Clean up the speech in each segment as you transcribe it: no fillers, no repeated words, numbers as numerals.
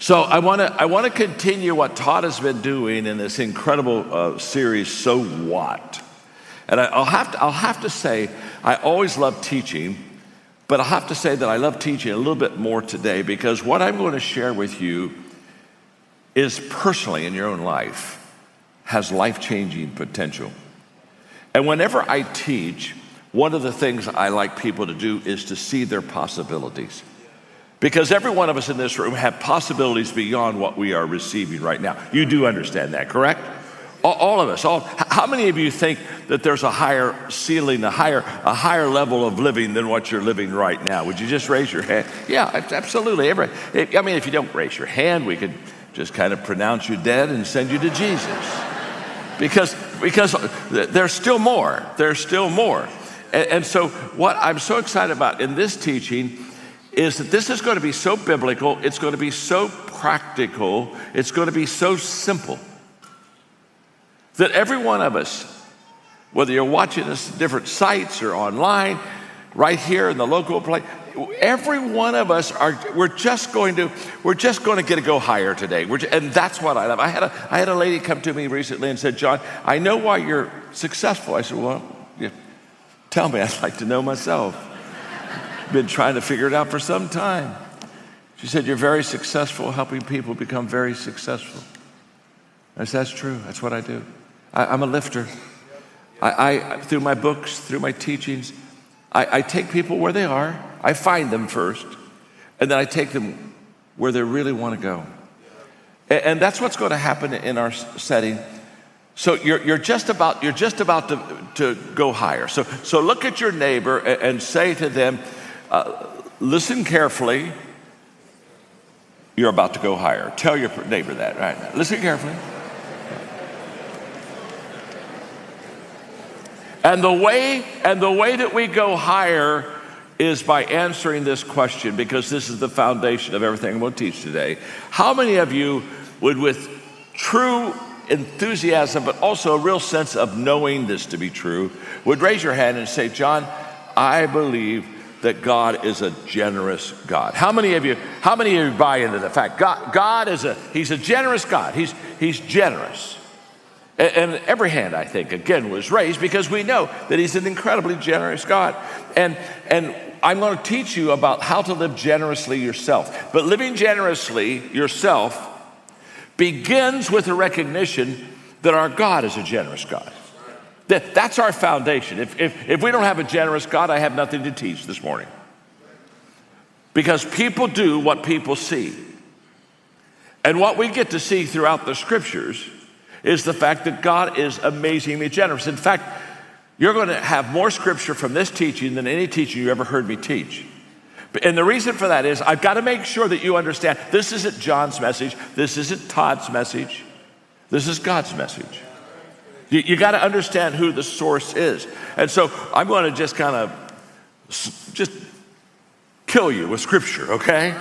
So I want to continue what Todd has been doing in this incredible series, So What? And I'll have to say, I always love teaching, but I'll have to say that I love teaching a little bit more today, because what I'm going to share with you is personally in your own life has life-changing potential. And whenever I teach, one of the things I like people to do is to see their possibilities. Because every one of us in this room have possibilities beyond what we are receiving right now. You do understand that, correct? All of us. How many of you think that there's a higher ceiling, a higher level of living than what you're living right now? Would you just raise your hand? Yeah, absolutely. I mean, if you don't raise your hand, we could just kind of pronounce you dead and send you to Jesus. Because there's still more. There's still more. And so what I'm so excited about in this teaching is that this is going to be so biblical, it's going to be so practical, it's going to be so simple, that every one of us, whether you're watching us at different sites or online, right here in the local place, every one of us we're just going to get to go higher today. And that's what I love. I had a lady come to me recently and said, "John, I know why you're successful." I said, "Well, tell me. I'd like to know myself. Been trying to figure it out for some time." She said, "You're very successful helping people become very successful." I said, "That's true. That's what I do. I'm a lifter. I through my books, through my teachings, I take people where they are. I find them first, and then I take them where they really want to go. And that's what's going to happen in our setting. So you're just about to go higher. So look at your neighbor and say to them, listen carefully. You're about to go higher. Tell your neighbor that right now. Listen carefully. And the way that we go higher is by answering this question, because this is the foundation of everything I'm going to teach today. How many of you would, with true enthusiasm, but also a real sense of knowing this to be true, would raise your hand and say, "John, I believe that God is a generous God"? How many of you buy into the fact God is He's a generous God? He's generous. And every hand, I think, again, was raised, because we know that He's an incredibly generous God. And I'm going to teach you about how to live generously yourself. But living generously yourself begins with a recognition that our God is a generous God. That's our foundation. If we don't have a generous God, I have nothing to teach this morning. Because people do what people see. And what we get to see throughout the scriptures is the fact that God is amazingly generous. In fact, you're going to have more scripture from this teaching than any teaching you ever heard me teach. And the reason for that is I've got to make sure that you understand this isn't John's message, this isn't Todd's message, this is God's message. You got to understand who the source is. And so I'm going to just kind of just kill you with scripture, okay?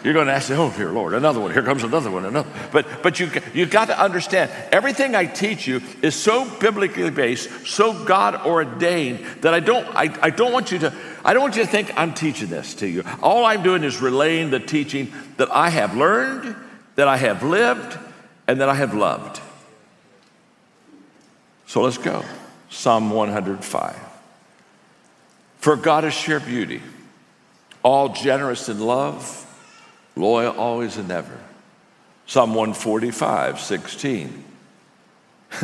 You're going to ask, "Oh, dear Lord, another one. Here comes another one, another." But you got to understand, everything I teach you is so biblically based, so God ordained, that I don't want you to think I'm teaching this to you. All I'm doing is relaying the teaching that I have learned, that I have lived, and that I have loved. So let's go. Psalm 105. "For God is sheer beauty, all generous in love, loyal always and ever." Psalm 145, 16.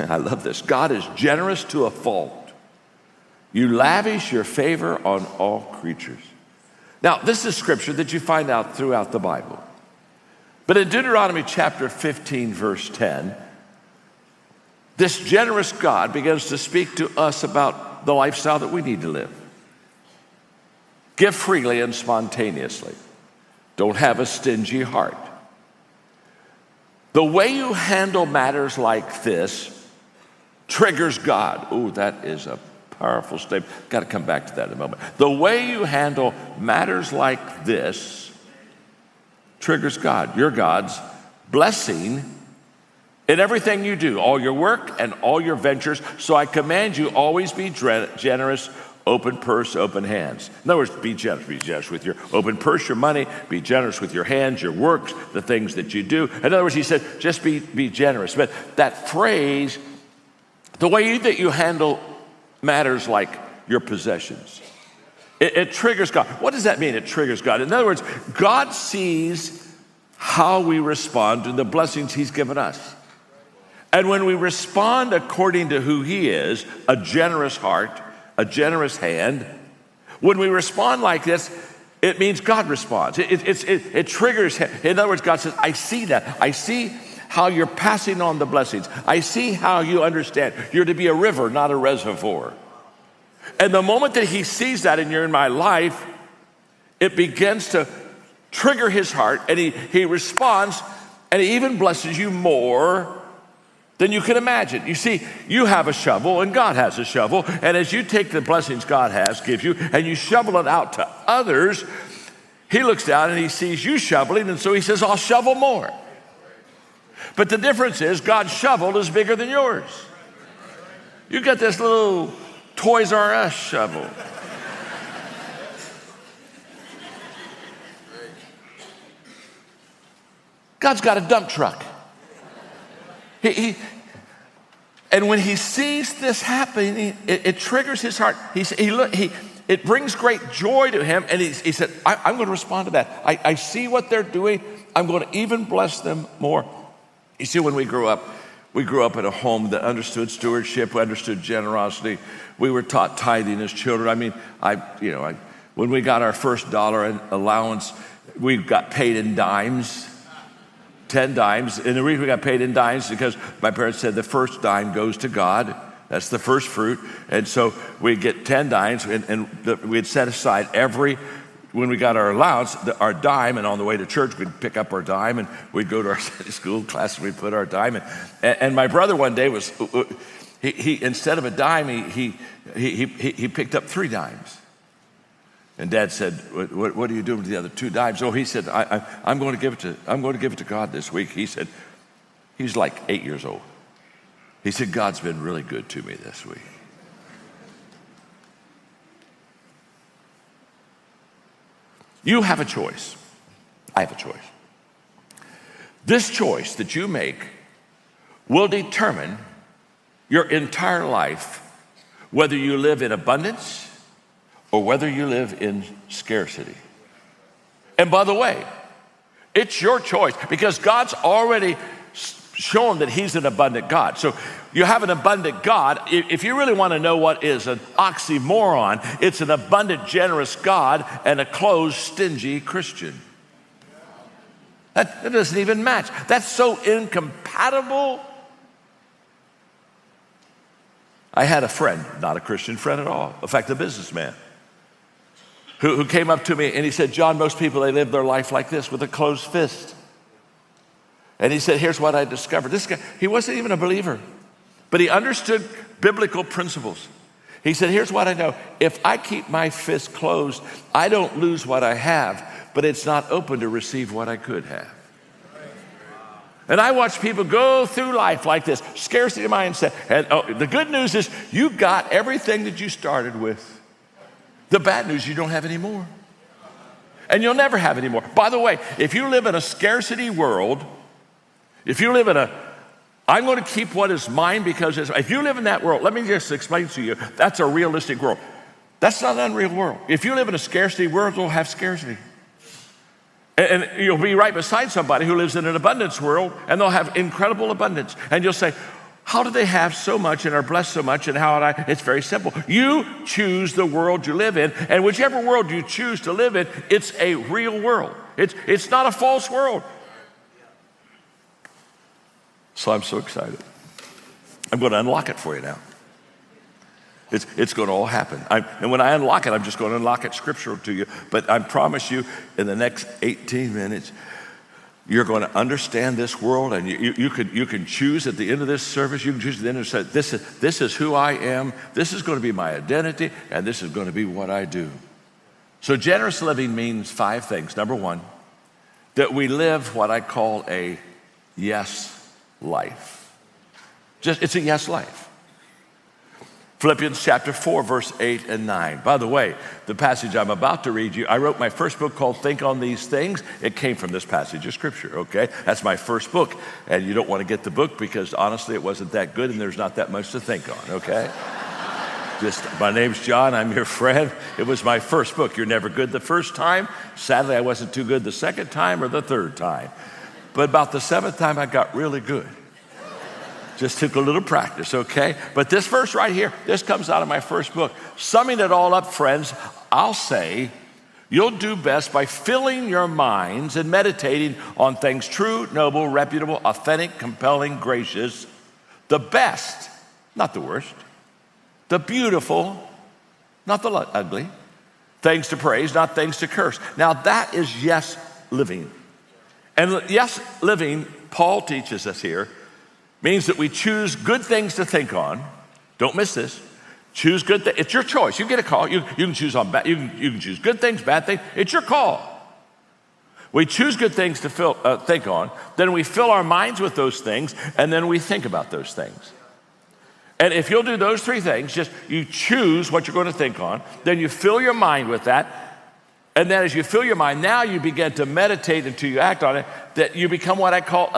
I love this. "God is generous to a fault. You lavish your favor on all creatures." Now, this is scripture that you find out throughout the Bible. But in Deuteronomy chapter 15, verse 10, this generous God begins to speak to us about the lifestyle that we need to live. "Give freely and spontaneously. Don't have a stingy heart." The way you handle matters like this triggers God. Oh, that is a powerful statement. Got to come back to that in a moment. The way you handle matters like this triggers God, your God's blessing in everything you do, all your work and all your ventures. So I command you, always be generous, open purse, open hands. In other words, be generous. Be generous with your open purse, your money. Be generous with your hands, your works, the things that you do. In other words, he said, just be generous. But that phrase, the way that you handle matters like your possessions, it triggers God. What does that mean? It triggers God. In other words, God sees how we respond to the blessings he's given us. And when we respond according to who he is, a generous heart, a generous hand, when we respond like this, it means God responds. It triggers him. In other words, God says, I see that. I see how you're passing on the blessings. I see how you understand. You're to be a river, not a reservoir. And the moment that he sees that and you're in my life, it begins to trigger his heart, and he responds, and he even blesses you more than you can imagine. You see, you have a shovel and God has a shovel, and as you take the blessings God gives you, and you shovel it out to others, he looks down and he sees you shoveling, and so he says, I'll shovel more. But the difference is God's shovel is bigger than yours. You got this little Toys R Us shovel. God's got a dump truck. And when he sees this happening, it triggers his heart. It brings great joy to him, and he said, I'm going to respond to that. I see what they're doing. I'm going to even bless them more. You see, when we grew up in a home that understood stewardship, understood generosity. We were taught tithing as children. I mean, when we got our first dollar in allowance, we got paid in dimes. 10 dimes. And the reason we got paid in dimes is because my parents said the first dime goes to God. That's the first fruit. And so we'd get 10 dimes, and we'd set aside when we got our allowance, our dime, and on the way to church, we'd pick up our dime, and we'd go to our Sunday school class, and we'd put our dime in. And my brother one day he instead of a dime, he picked up 3 dimes. And Dad said, what are you doing with the other 2 dimes? Oh, he said, I'm going to give it to God this week. He said, he's like 8 years old. He said, God's been really good to me this week. You have a choice. I have a choice. This choice that you make will determine your entire life, whether you live in abundance or whether you live in scarcity. And by the way, it's your choice, because God's already shown that he's an abundant God. So you have an abundant God. If you really want to know what is an oxymoron, it's an abundant, generous God and a closed, stingy Christian. That doesn't even match. That's so incompatible. I had a friend, not a Christian friend at all, in fact, a businessman, who came up to me and he said, John, most people, they live their life like this, with a closed fist. And he said, here's what I discovered. This guy, he wasn't even a believer, but he understood biblical principles. He said, here's what I know. If I keep my fist closed, I don't lose what I have, but it's not open to receive what I could have. And I watch people go through life like this, scarcity mindset. And the good news is you got everything that you started with. The bad news, you don't have any more. And you'll never have any more. By the way, if you live in a scarcity world, if you live in I'm going to keep what is mine because if you live in that world, let me just explain to you, that's a realistic world. That's not an unreal world. If you live in a scarcity world, you'll have scarcity. And you'll be right beside somebody who lives in an abundance world, and they'll have incredible abundance. And you'll say, how do they have so much and are blessed so much? And it's very simple. You choose the world you live in, and whichever world you choose to live in, it's a real world. It's not a false world. So I'm so excited. I'm going to unlock it for you now. It's going to all happen. And when I unlock it, I'm just going to unlock it scriptural to you. But I promise you, in the next 18 minutes, you're going to understand this world, and you can choose at the end of this service. You can choose at the end of this. This is who I am. This is going to be my identity, and this is going to be what I do. So generous living means 5 things. Number 1, that we live what I call a yes life. It's a yes life. Philippians chapter 4, verse 8 and 9. By the way, the passage I'm about to read you, I wrote my first book called Think on These Things. It came from this passage of scripture, okay? That's my first book. And you don't want to get the book because honestly, it wasn't that good and there's not that much to think on, okay? My name's John, I'm your friend. It was my first book. You're never good the first time. Sadly, I wasn't too good the second time or the third time. But about the seventh time, I got really good. Just took a little practice, okay? But this verse right here, this comes out of my first book. Summing it all up, friends, I'll say, you'll do best by filling your minds and meditating on things true, noble, reputable, authentic, compelling, gracious, the best, not the worst, the beautiful, not the ugly, things to praise, not things to curse. Now that is yes living. And yes living, Paul teaches us here, means that we choose good things to think on. Don't miss this. Choose good things. It's your choice. You get a call. You can choose on bad. You can choose good things, bad things. It's your call. We choose good things to think on. Then we fill our minds with those things, and then we think about those things. And if you'll do those three things, just you choose what you're going to think on, then you fill your mind with that. And then as you fill your mind, now you begin to meditate until you act on it, that you become what I call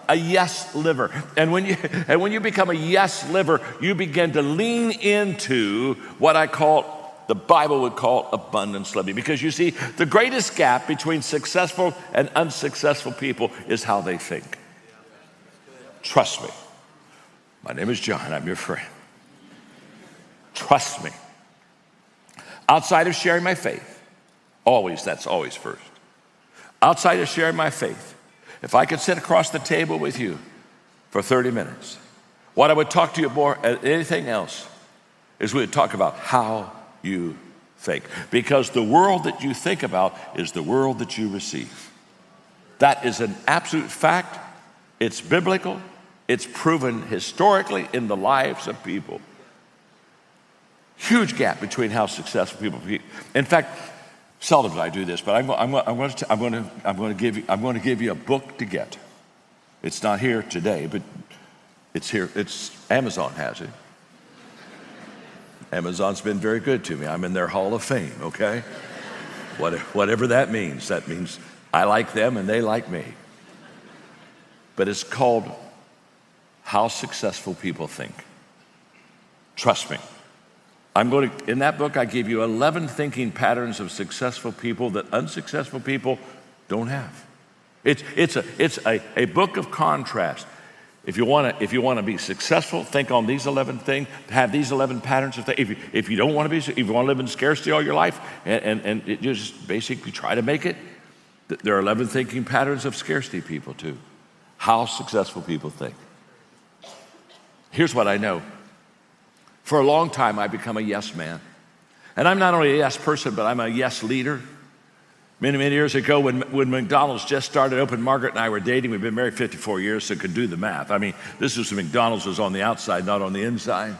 a yes liver. And when you become a yes liver, you begin to lean into what I call, the Bible would call abundance living. Because you see, the greatest gap between successful and unsuccessful people is how they think. Trust me. My name is John, I'm your friend. Trust me. Outside of sharing my faith, that's always first. Outside of sharing my faith, if I could sit across the table with you for 30 minutes, what I would talk to you more than anything else is we would talk about how you think. Because the world that you think about is the world that you receive. That is an absolute fact. It's biblical. It's proven historically in the lives of people. Huge gap between how successful people are. In fact, seldom do I do this, but I'm going to give you a book to get. It's not here today, but it's here. Amazon has it. Amazon's been very good to me. I'm in their Hall of Fame, okay? Whatever that means. That means I like them and they like me. But it's called How Successful People Think. Trust me. In that book, I give you 11 thinking patterns of successful people that unsuccessful people don't have. It's a book of contrast. If you want to be successful, think on these 11 things, have these 11 patterns of things. If you don't want to be, if you want to live in scarcity all your life, and you just basically try to make it, there are 11 thinking patterns of scarcity people too. How successful people think. Here's what I know. For a long time, I've become a yes man. And I'm not only a yes person, but I'm a yes leader. Many, many years ago, when McDonald's just started open, Margaret and I were dating. We've been married 54 years, so could do the math. I mean, this was McDonald's was on the outside, not on the inside.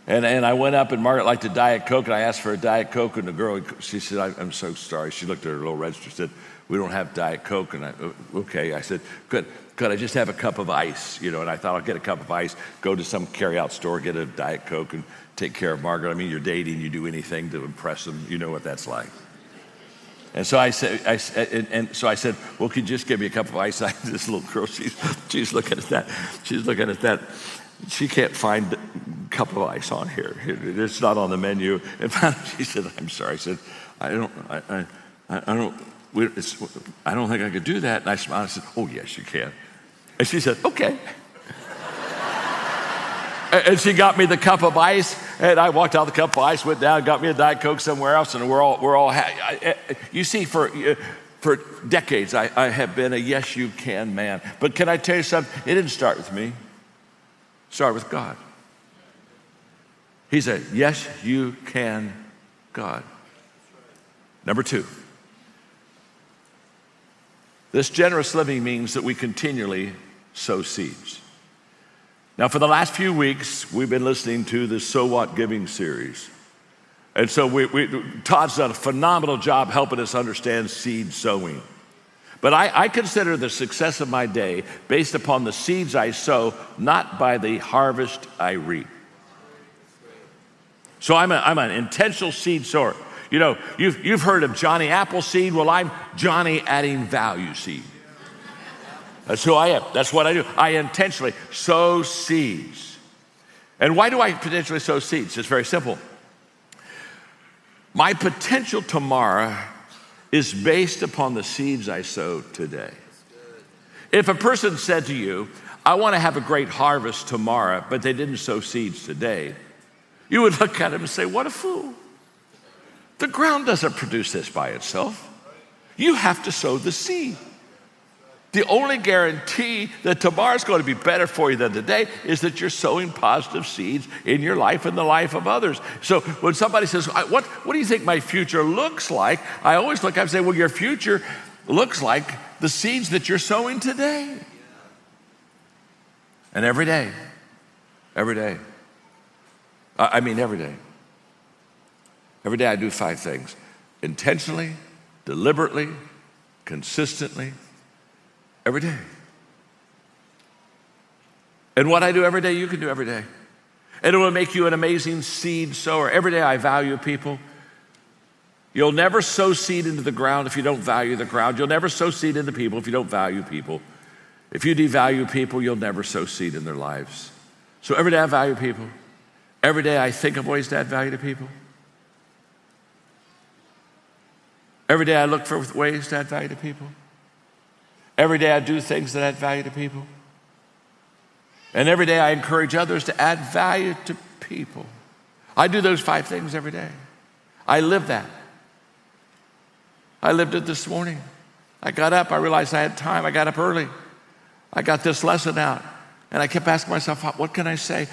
And I went up, and Margaret liked a Diet Coke, and I asked for a Diet Coke, and the girl, she said, I'm so sorry. She looked at her little register, said, we don't have Diet Coke. And okay. I said, could I just have a cup of ice? And I thought I'll get a cup of ice, go to some carry-out store, get a Diet Coke, and take care of Margaret. I mean, you're dating, you do anything to impress them. You know what that's like. And so I said, well, could you just give me a cup of ice? This little girl, she's looking at that. She's looking at that. She can't find a cup of ice on here. It's not on the menu. And finally, she said, I'm sorry. I said, I don't think I could do that. And I smiled. I said, oh, yes, you can. And she said, okay. And she got me the cup of ice, and I walked out the cup of ice, went down, got me a Diet Coke somewhere else, and we're all happy. You see, for decades, I have been a yes, you can man. But can I tell you something? It didn't start with me. It started with God. He's a yes, you can God. Number two, this generous living means that we continually sow seeds. Now, for the last few weeks, we've been listening to the So What Giving series. And so Todd's done a phenomenal job helping us understand seed sowing. But I consider the success of my day based upon the seeds I sow, not by the harvest I reap. So I'm an intentional seed sower. You know, you've heard of Johnny Appleseed. Well, I'm Johnny adding value seed. That's who I am. That's what I do. I intentionally sow seeds. And why do I potentially sow seeds? It's very simple. My potential tomorrow is based upon the seeds I sow today. If a person said to you, I want to have a great harvest tomorrow, but they didn't sow seeds today, you would look at him and say, what a fool. The ground doesn't produce this by itself. You have to sow the seed. The only guarantee that tomorrow's going to be better for you than today is that you're sowing positive seeds in your life and the life of others. So when somebody says, what do you think my future looks like? I always look up and say, well, your future looks like the seeds that you're sowing today. And every day, every day I do 5 things: intentionally, deliberately, consistently, every day. And what I do every day, you can do every day. And it will make you an amazing seed sower. Every day I value people. You'll never sow seed into the ground if you don't value the ground. You'll never sow seed into people if you don't value people. If you devalue people, you'll never sow seed in their lives. So every day I value people. Every day I think of ways to add value to people. Every day I look for ways to add value to people. Every day I do things that add value to people. And every day I encourage others to add value to people. I do those 5 things every day. I live that. I lived it this morning. I got up, I realized I had time, I got up early. I got this lesson out. And I kept asking myself, what can I say?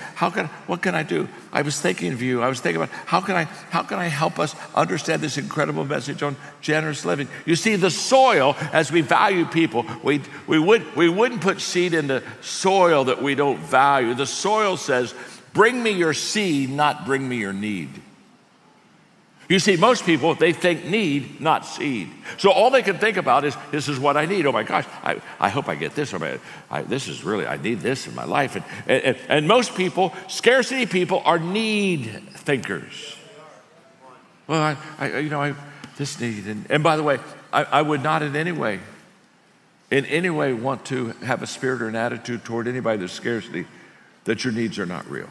What can I do? I was thinking of you. I was thinking about how can I help us understand this incredible message on generous living? You see, the soil, as we value people, we wouldn't put seed into soil that we don't value. The soil says, bring me your seed, not bring me your need. You see, most people, they think need, not seed. So all they can think about is, this is what I need. Oh my gosh, I hope I get this. I need this in my life. And most people, scarcity people, are need thinkers. Well, this need. And by the way, I would not in any way want to have a spirit or an attitude toward anybody that's scarcity, that your needs are not real.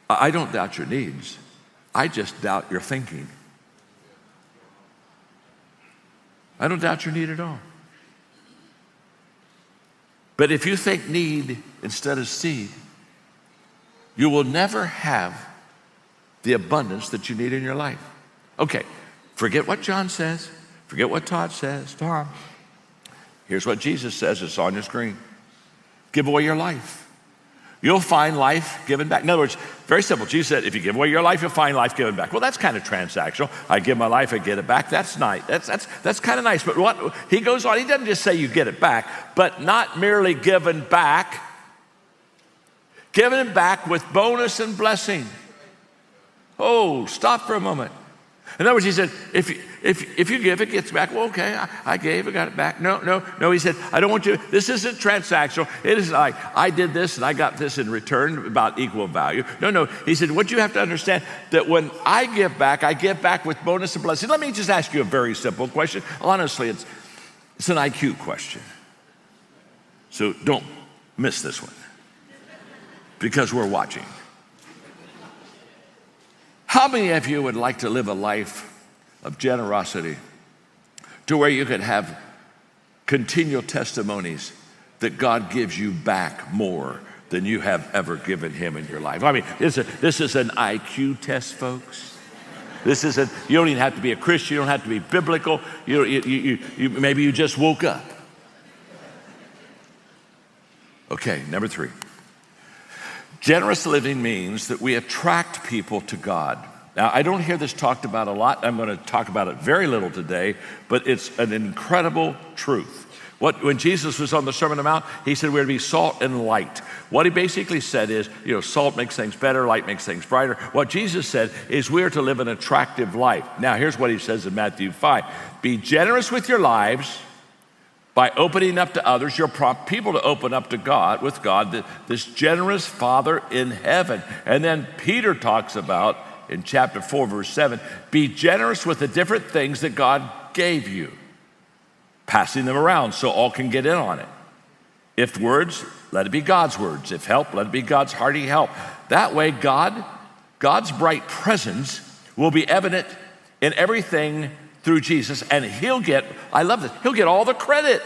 I don't doubt your needs. I just doubt your thinking. I don't doubt your need at all. But if you think need instead of seed, you will never have the abundance that you need in your life. Okay, forget what John says. Forget what Todd says. Tom, here's what Jesus says. It's on your screen. Give away your life. You'll find life given back. In other words, very simple. Jesus said, if you give away your life, you'll find life given back. Well, that's kind of transactional. I give my life, I get it back. That's nice. That's kind of nice. But what he goes on, he doesn't just say you get it back, but not merely given back with bonus and blessing. Oh, stop for a moment. In other words, he said, if you give, it gets back. Well, okay, I gave, I got it back. No, he said, I don't want you, this isn't transactional. It is like, I did this and I got this in return, about equal value. No, he said, what you have to understand, that when I give back with bonus and blessing. Let me just ask you a very simple question. Honestly, it's an IQ question. So don't miss this one, because we're watching. How many of you would like to live a life of generosity to where you could have continual testimonies that God gives you back more than you have ever given him in your life? I mean, this is an IQ test, folks. You don't even have to be a Christian. You don't have to be biblical. Maybe you just woke up. Okay, number 3. Generous living means that we attract people to God. Now, I don't hear this talked about a lot. I'm going to talk about it very little today, but it's an incredible truth. When Jesus was on the Sermon on the Mount, he said we're to be salt and light. What he basically said is, salt makes things better, light makes things brighter. What Jesus said is we're to live an attractive life. Now, here's what he says in Matthew 5. Be generous with your lives, By opening up to others, you'll prompt people to open up to God, with God, this generous Father in heaven. And then Peter talks about, in chapter 4, verse 7, be generous with the different things that God gave you, passing them around so all can get in on it. If words, let it be God's words. If help, let it be God's hearty help. That way, God's bright presence will be evident in everything through Jesus, and he'll get, I love this, he'll get all the credit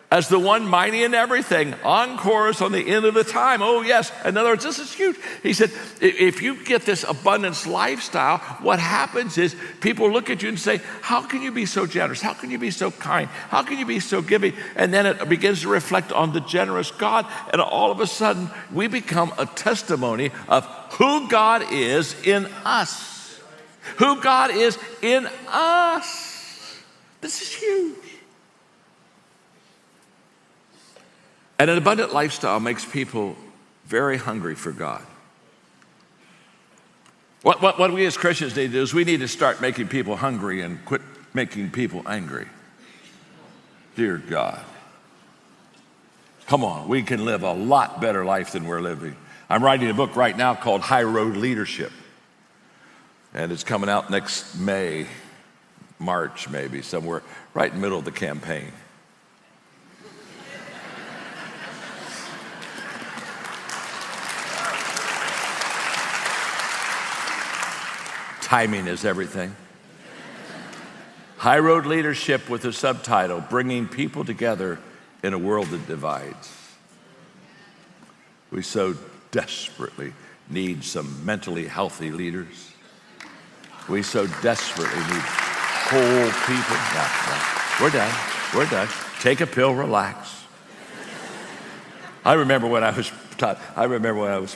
as the one mighty in everything. Encores on the end of the time. Oh, yes. In other words, this is huge. He said, if you get this abundance lifestyle, what happens is people look at you and say, how can you be so generous? How can you be so kind? How can you be so giving? And then it begins to reflect on the generous God. And all of a sudden, we become a testimony of who God is in us. Who God is in us. This is huge. And an abundant lifestyle makes people very hungry for God. What we as Christians need to do is we need to start making people hungry and quit making people angry. Dear God. Come on, we can live a lot better life than we're living. I'm writing a book right now called High Road Leadership. And it's coming out next May, March maybe, somewhere right in the middle of the campaign. Timing is everything. High Road Leadership with a subtitle, Bringing People Together in a World That Divides. We so desperately need some mentally healthy leaders. We so desperately need whole people. No, we're done. We're done. Take a pill, relax. I remember when I was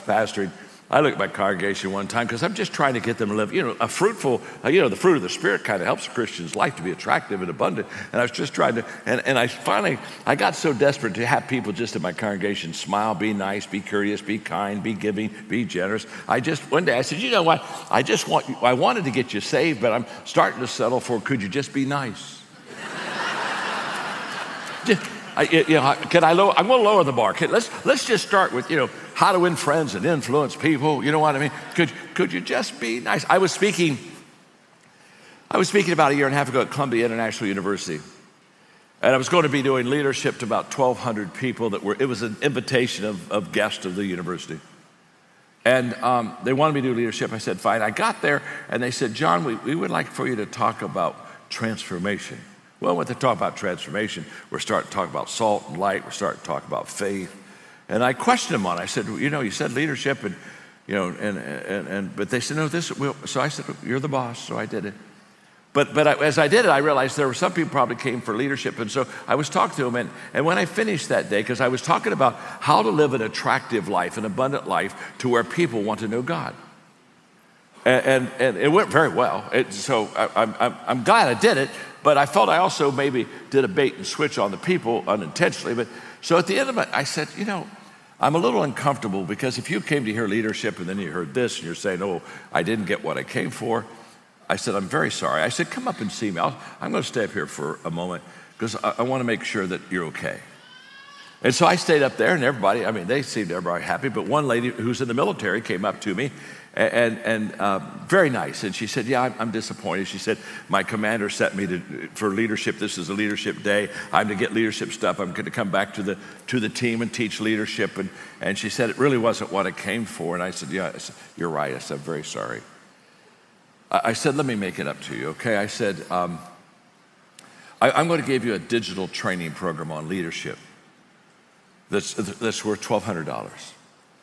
pastoring, I looked at my congregation one time because I'm just trying to get them to live, a fruitful, the fruit of the Spirit kind of helps a Christian's life to be attractive and abundant. And I was just trying to, and I got so desperate to have people just in my congregation smile, be nice, be courteous, be kind, be giving, be generous. One day I said, you know what, I wanted to get you saved, but I'm starting to settle for, could you just be nice? I'm going to lower the bar. Let's just start with, how to win friends and influence people. You know what I mean? Could you just be nice? I was speaking about a year and a half ago at Columbia International University. And I was going to be doing leadership to about 1,200 people it was an invitation of guests of the university. And they wanted me to do leadership. I said, fine. I got there and they said, John, we would like for you to talk about transformation. Well, when they talk about transformation, we're starting to talk about salt and light. We're starting to talk about faith. And I questioned them on it. I said, you said leadership and, but they said, no, so I said, you're the boss. So I did it. But as I did it, I realized there were some people probably came for leadership. And so I was talking to them. And when I finished that day, because I was talking about how to live an attractive life, an abundant life to where people want to know God. And it went very well. So I'm glad I did it. But I felt I also maybe did a bait and switch on the people unintentionally. But so at the end of it, I said, I'm a little uncomfortable because if you came to hear leadership and then you heard this and you're saying, oh, I didn't get what I came for. I said, I'm very sorry. I said, come up and see me. I'm going to stay up here for a moment because I want to make sure that you're okay. And so I stayed up there and they seemed everybody happy. But one lady who's in the military came up to me and very nice. And she said, yeah, I'm disappointed. She said, my commander set me for leadership. This is a leadership day. I'm to get leadership stuff. I'm going to come back to the team and teach leadership. And she said, it really wasn't what I came for. And I said, yeah, you're right. I said, I'm very sorry. I said, let me make it up to you, okay? I said, I'm going to give you a digital training program on leadership that's worth $1,200.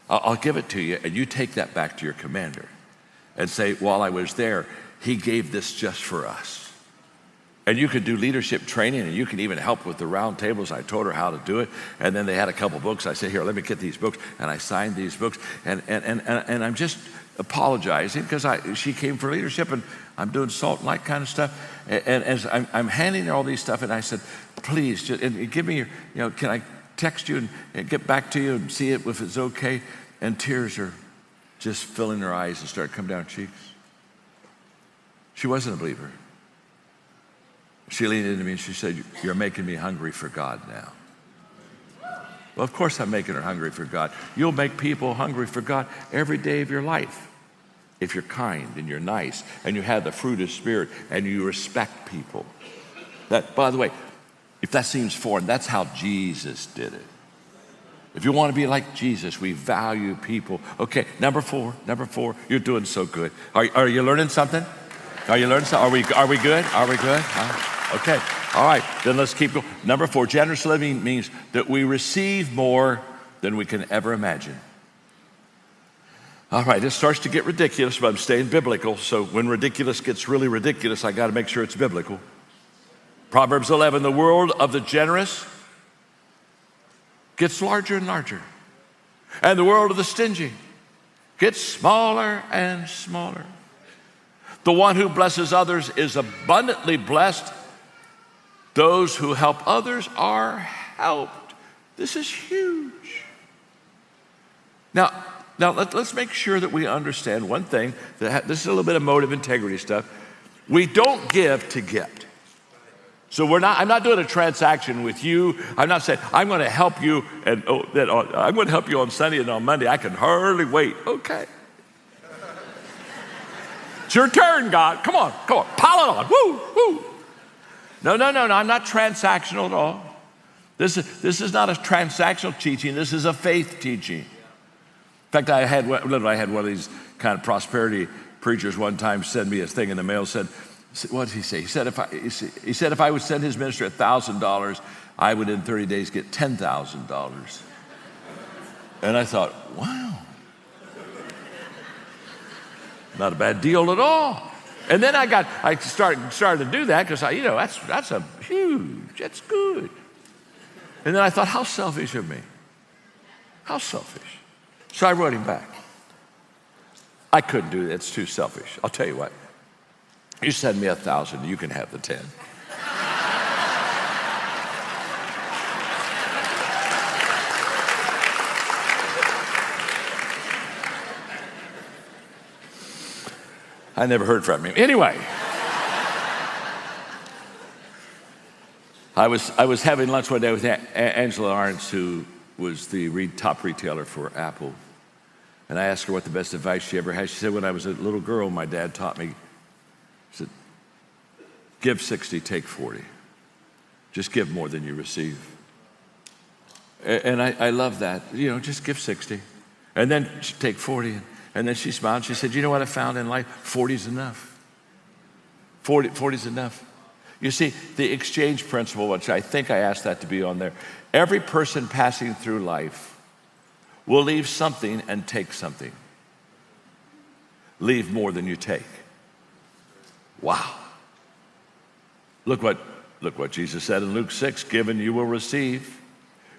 I'll give it to you, and you take that back to your commander and say, while I was there, he gave this just for us. And you could do leadership training, and you can even help with the round tables. I told her how to do it, and then they had a couple books. I said, here, let me get these books, and I signed these books, and I'm just apologizing because she came for leadership, and I'm doing salt and light kind of stuff. And as I'm handing her all these stuff, and I said, please, just, and give me your, can I text you and get back to you and see it if it's okay? And tears are just filling her eyes and started coming down her cheeks. She wasn't a believer. She leaned into me and she said, "You're making me hungry for God now." Well, of course I'm making her hungry for God. You'll make people hungry for God every day of your life if you're kind and you're nice and you have the fruit of Spirit and you respect people. That, by the way, if that seems foreign, that's how Jesus did it. If you want to be like Jesus, we value people. Okay, number four, you're doing so good. Are you learning something? Are you learning something? Are we good? Are we good? Okay, all right, then let's keep going. Number 4, generous living means that we receive more than we can ever imagine. All right, it starts to get ridiculous, but I'm staying biblical. So when ridiculous gets really ridiculous, I got to make sure it's biblical. Proverbs 11, the world of the generous gets larger and larger, and the world of the stingy gets smaller and smaller. The one who blesses others is abundantly blessed. Those who help others are helped. This is huge. Now let's make sure that we understand one thing. This is a little bit of motive integrity stuff. We don't give to get. So I'm not doing a transaction with you. I'm not saying I'm going to help you and I'm going to help you on Sunday and on Monday. I can hardly wait. Okay. It's your turn, God. Come on, pile it on. Woo. No. I'm not transactional at all. This is not a transactional teaching. This is a faith teaching. In fact, I had one of these kind of prosperity preachers one time send me a thing in the mail. Said, what did he say? He said if I would send his ministry $1,000, I would in 30 days get $10,000. And I thought, wow, not a bad deal at all. And then I started to do that because that's a huge, that's good. And then I thought, how selfish of me. How selfish. So I wrote him back. I couldn't do that, it's too selfish. I'll tell you what, you send me 1,000, you can have the 10. I never heard from him. Anyway, I was having lunch one day with Angela Arntz, who was the top retailer for Apple. And I asked her what the best advice she ever had. She said, when I was a little girl, my dad taught me, he said, give 60, take 40. Just give more than you receive. And I love that. Just give 60. And then take 40. And then she smiled. She said, you know what I found in life? 40's enough. 40's enough. You see, the exchange principle, which I think I asked that to be on there. Every person passing through life will leave something and take something. Leave more than you take. Wow. Look what Jesus said in Luke 6, given you will receive.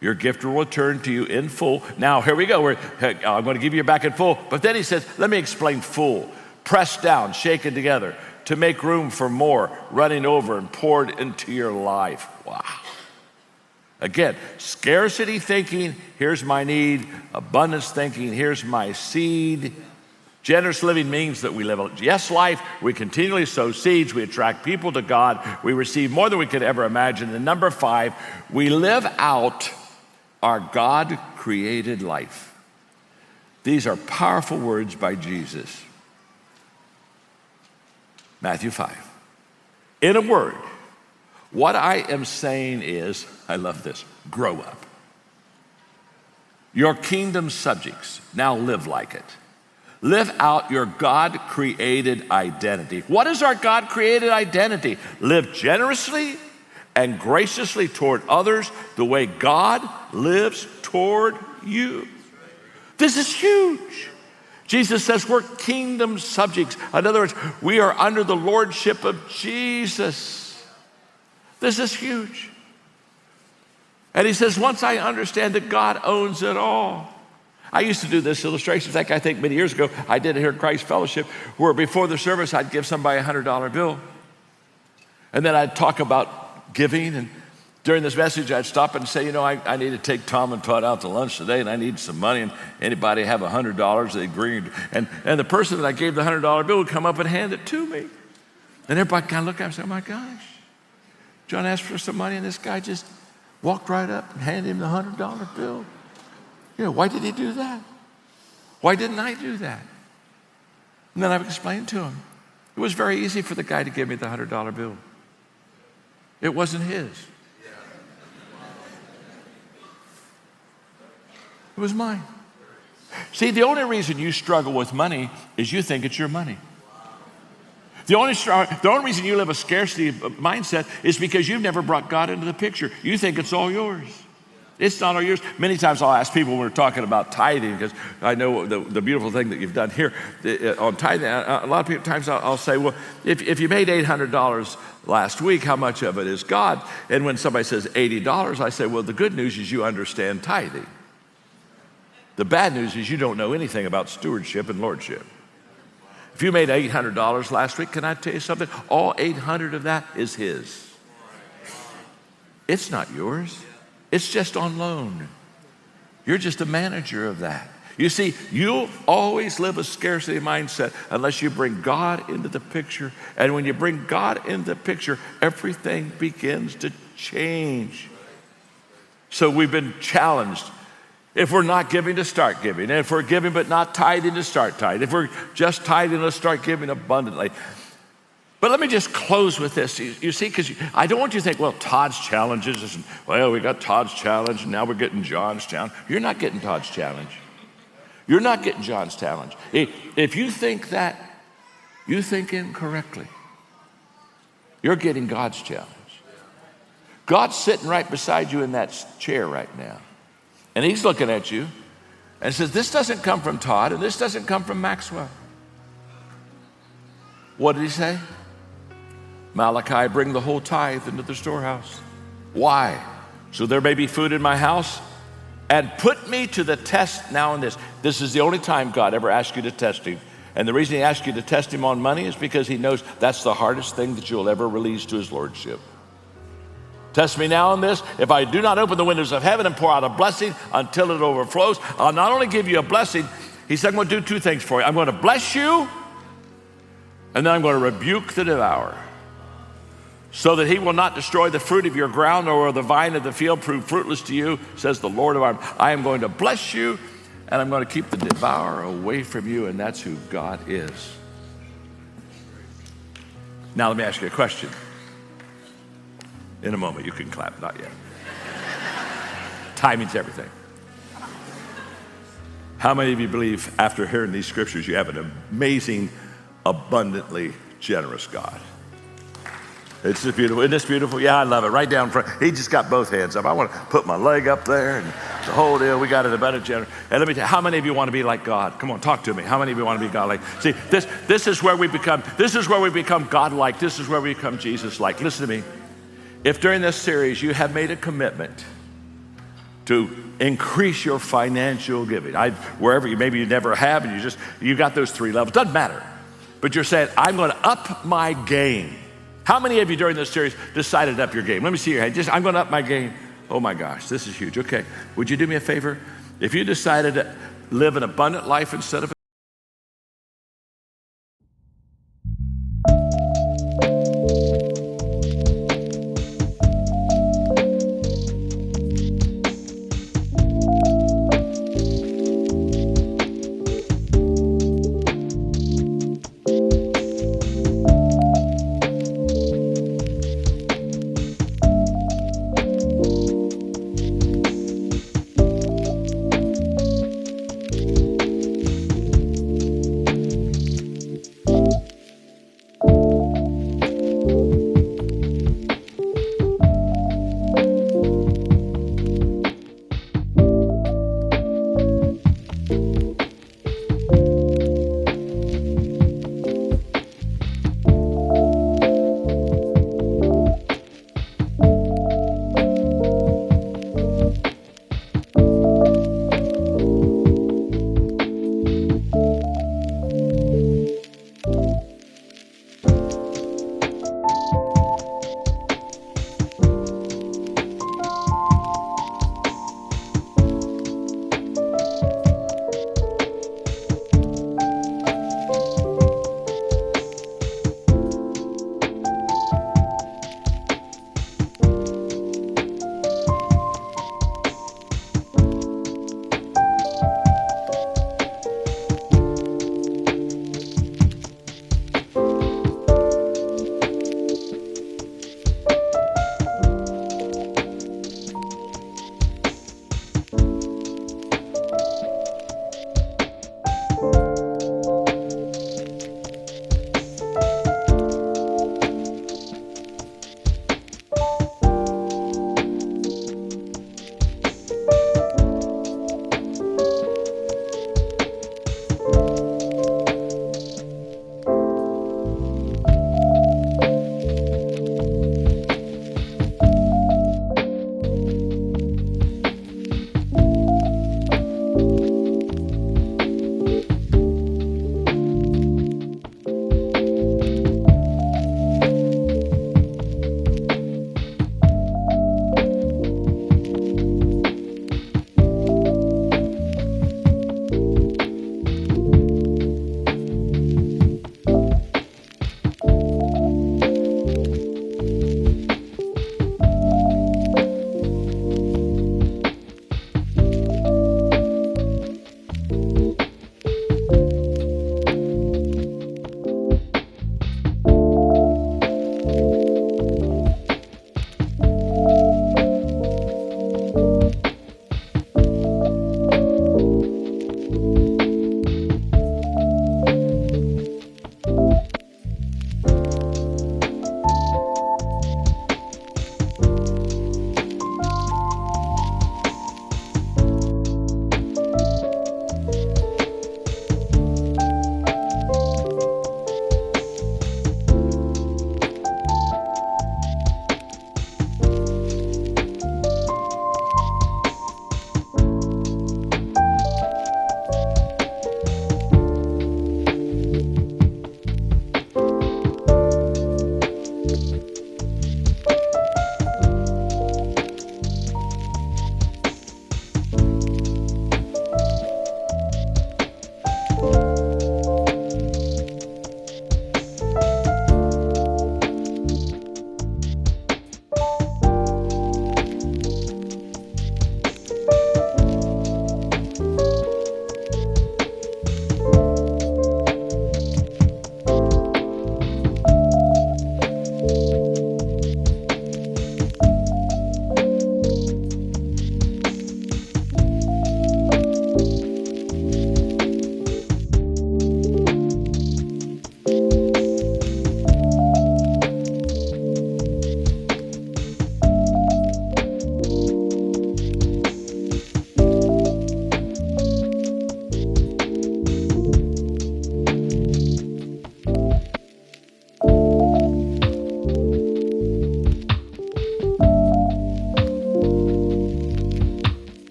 Your gift will return to you in full. Now, here we go. I'm going to give you back in full. But then he says, let me explain full. Pressed down, shaken together, to make room for more, running over and poured into your life. Wow. Again, scarcity thinking, here's my need. Abundance thinking, here's my seed. Generous living means that we live a yes life. We continually sow seeds. We attract people to God. We receive more than we could ever imagine. And number 5, we live out our God-created life. These are powerful words by Jesus. Matthew 5. In a word, what I am saying is, I love this, grow up. Your kingdom subjects, now live like it. Live out your God-created identity. What is our God-created identity? Live generously and graciously toward others the way God lives toward you. This is huge. Jesus says we're kingdom subjects. In other words, we are under the lordship of Jesus. This is huge. And he says, once I understand that God owns it all. I used to do this illustration. In fact, I think many years ago, I did it here at Christ Fellowship, where before the service, I'd give somebody a $100 bill. And then I'd talk about giving. And during this message, I'd stop and say, I need to take Tom and Todd out to lunch today, and I need some money. And anybody have $100? They agreed. And the person that I gave the $100 bill would come up and hand it to me. And everybody kind of looked at me and say, oh my gosh. John asked for some money, and this guy just walked right up and handed him the $100 bill. Why did he do that? Why didn't I do that? And then I've explained to him, it was very easy for the guy to give me the $100 bill. It wasn't his. It was mine. See, the only reason you struggle with money is you think it's your money. The only reason you live a scarcity mindset is because you've never brought God into the picture. You think it's all yours. It's not all yours. Many times I'll ask people when we're talking about tithing, because I know the beautiful thing that you've done here on tithing. A lot of times I'll say, well, if you made $800 last week, how much of it is God? And when somebody says $80, I say, well, the good news is you understand tithing. The bad news is you don't know anything about stewardship and lordship. If you made $800 last week, can I tell you something? All 800 of that is his. It's not yours. It's just on loan. You're just a manager of that. You see, you'll always live a scarcity mindset unless you bring God into the picture. And when you bring God into the picture, everything begins to change. So we've been challenged. If we're not giving, to start giving. And if we're giving but not tithing, to start tithing. If we're just tithing, let's start giving abundantly. But let me just close with this. You see, because I don't want you to think, well, Todd's challenges, well, we got Todd's challenge, and now we're getting John's challenge. You're not getting Todd's challenge. You're not getting John's challenge. If you think that, you think incorrectly. You're getting God's challenge. God's sitting right beside you in that chair right now. And he's looking at you and says, this doesn't come from Todd, and this doesn't come from Maxwell. What did he say? Malachi, bring the whole tithe into the storehouse. Why? So there may be food in my house, and put me to the test now in this. This is the only time God ever asked you to test him. And the reason he asked you to test him on money is because he knows that's the hardest thing that you'll ever release to his lordship. Test me now in this. If I do not open the windows of heaven and pour out a blessing until it overflows, I'll not only give you a blessing, he said, I'm going to do two things for you. I'm going to bless you, and then I'm going to rebuke the devourer, so that he will not destroy the fruit of your ground, or the vine of the field prove fruitless to you, says the Lord of armies. I am going to bless you, and I'm going to keep the devourer away from you, and that's who God is. Now let me ask you a question. In a moment, you can clap, not yet. Timing's everything. How many of you believe after hearing these scriptures, you have an amazing, abundantly generous God? It's just beautiful. Isn't this beautiful? Yeah, I love it. Right down front. He just got both hands up. I want to put my leg up there and the whole deal. We got an abundant generous. And let me tell you, how many of you want to be like God? Come on, talk to me. How many of you want to be God-like? See, this is where we become God-like. This is where we become Jesus-like. Listen to me. If during this series you have made a commitment to increase your financial giving, wherever maybe you never have, and you got those 3 levels, doesn't matter. But you're saying, I'm going to up my game. How many of you during this series decided to up your game? Let me see your hand. I'm going to up my game. Oh my gosh, this is huge. Okay, would you do me a favor? If you decided to live an abundant life instead of